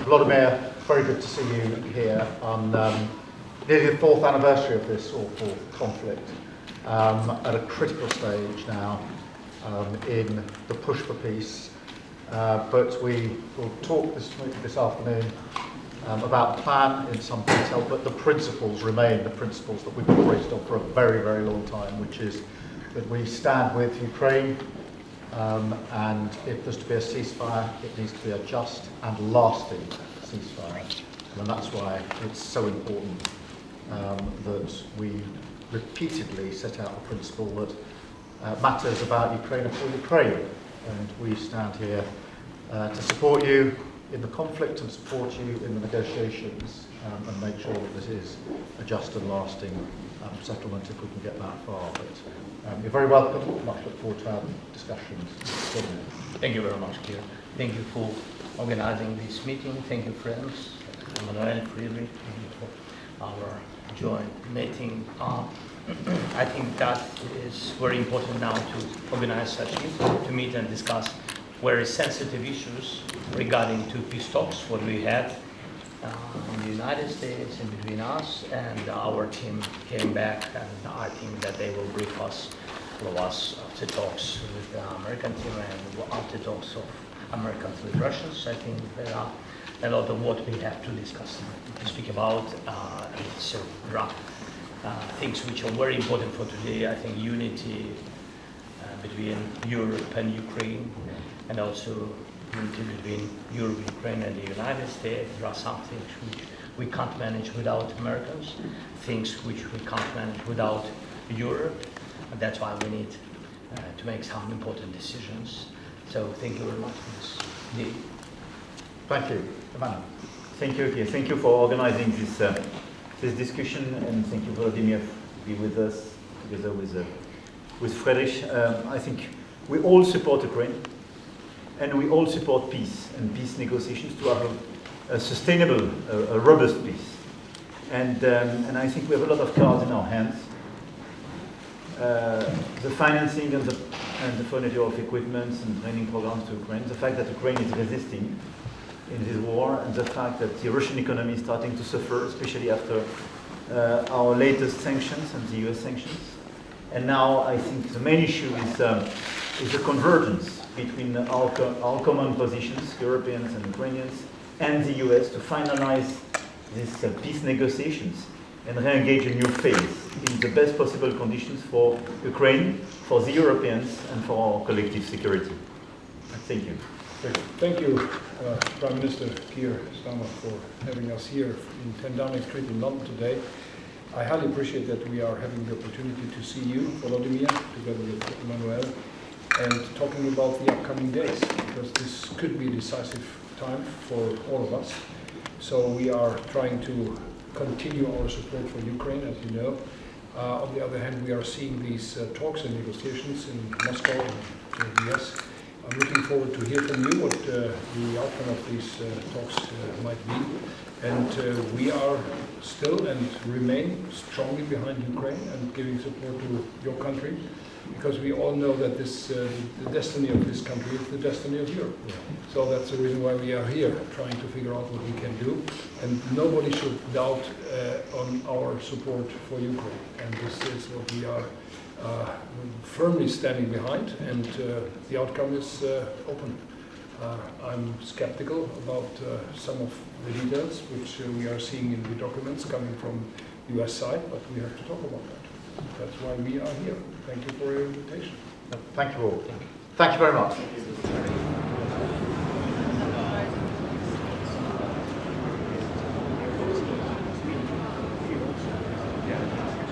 Vladimir, very good to see you here on nearly the 4th anniversary of this awful conflict, at a critical stage now in the push for peace. But we will talk this afternoon about the plan in some detail, but the principles remain the principles that we've operated on for a very, very long time, which is that we stand with Ukraine, and if there's to be a ceasefire, it needs to be a just and lasting ceasefire. And that's why it's so important that we repeatedly set out the principle that matters about Ukraine are for Ukraine. And we stand here to support you in the conflict and support you in the negotiations, and make sure that this is a just and lasting settlement if we can get that far. But you're very welcome. Much look forward to our discussions. Thank you very much, Keir. Thank you for organizing this meeting. Thank you, friends, Emmanuel, Friedrich, for our joint meeting. I think that is very important now to organize such meetings, to meet and discuss very sensitive issues regarding to peace talks, what we had in the United States and between us, and our team came back, and I think that they will brief us, all of us, after talks with the American team and after talks of Americans with Russians. I think there are a lot of what we have to discuss, to speak about. So there are things which are very important for today. I think unity between Europe and Ukraine, and also unity between Europe, Ukraine, and the United States. There are some things which we can't manage without Americans, things which we can't manage without Europe, and that's why we need to make some important decisions. So thank you very much for this deal. Thank you. Emmanuel. Thank you, Keir. Thank you for organizing this discussion, and thank you, Vladimir, to be with us together with Friedrich. I think we all support Ukraine, and we all support peace and peace negotiations to have a sustainable, a robust peace. And I think we have a lot of cards in our hands. The financing and the furniture of equipment and training programs to Ukraine, the fact that Ukraine is resisting in this war, and the fact that the Russian economy is starting to suffer, especially after our latest sanctions and the US sanctions. And now I think the main issue is the convergence between our common positions, Europeans and Ukrainians, and the US to finalize these peace negotiations and re-engage a new phase in the best possible conditions for Ukraine, for the Europeans, and for our collective security. Thank you. Thank you, Prime Minister Keir Starmer, for having us here in 10 Downing Street in London today. I highly appreciate that we are having the opportunity to see you, Volodymyr, together with Emmanuel, and talking about the upcoming days, because this could be a decisive time for all of us. So we are trying to continue our support for Ukraine, as you know. On the other hand, we are seeing these talks and negotiations in Moscow and the US. I'm looking forward to hear from you what the outcome of these talks might be. And we are still and remain strongly behind Ukraine and giving support to your country, because we all know that this, the destiny of this country is the destiny of Europe. Yeah. So that's the reason why we are here, trying to figure out what we can do. And nobody should doubt on our support for Ukraine. And this is what we are firmly standing behind, and the outcome is open. I'm skeptical about some of the details which we are seeing in the documents coming from the US side, but we have to talk about that. That's why we are here. Thank you for your invitation. Thank you all. Thank you very much.